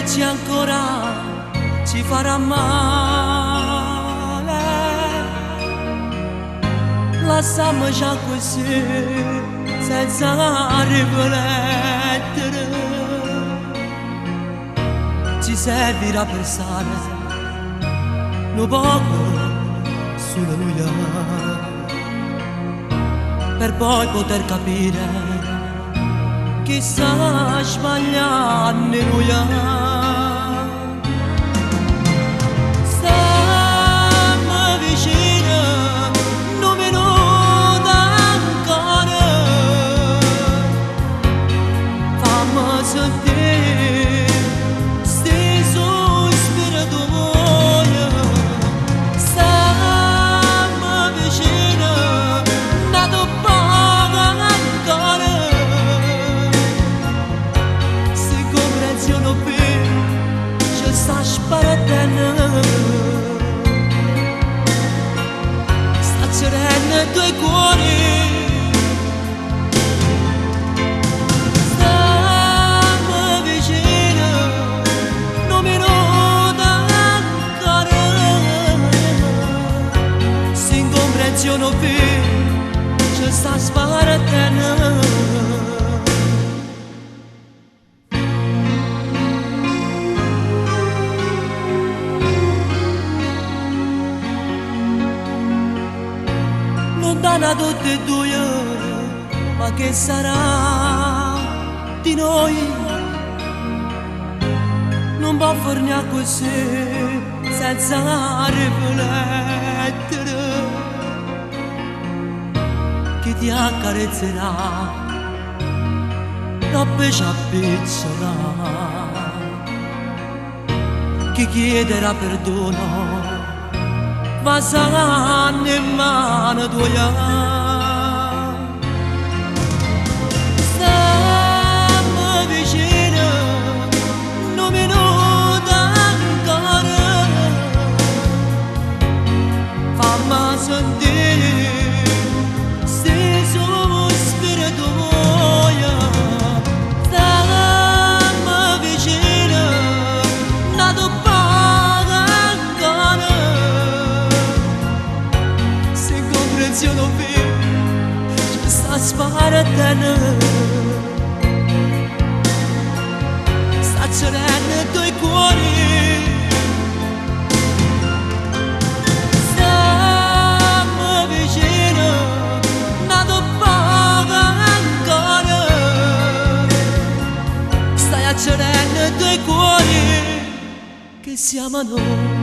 ci ancora ci farà male. Lasciamo già così senza riflettere, ci servirà per stare un poco solo noi, per poi poter capire chi sta sbagliando noi. Stiamo vicino, non minuto ancora, fammi sentire sti sospiri tuoi. Stiamo vicino, nato poco ancora, si comprensione per ci sta sparando, sta cercando i tuoi cuori. Stiamo vicino, non mi nota ancora, si incomprensione per ci sta sparando. Lontana tutte e due, ma che sarà di noi? Non può farne così senza riflettere, chi ti accarezzerà troppo ci appizzerà, chi chiederà perdono ma saranno in mano tua. Stiamo vicino, non mi nota ancora, fammi sentire sti sospiri tuoi. Stiamo vicino, nato poco ancora, non vedo, ci sta sparando, sta cercando i tuoi cuori. Stiamo vicino, nato poco ancora, stai cercando i tuoi cuori che siamo noi.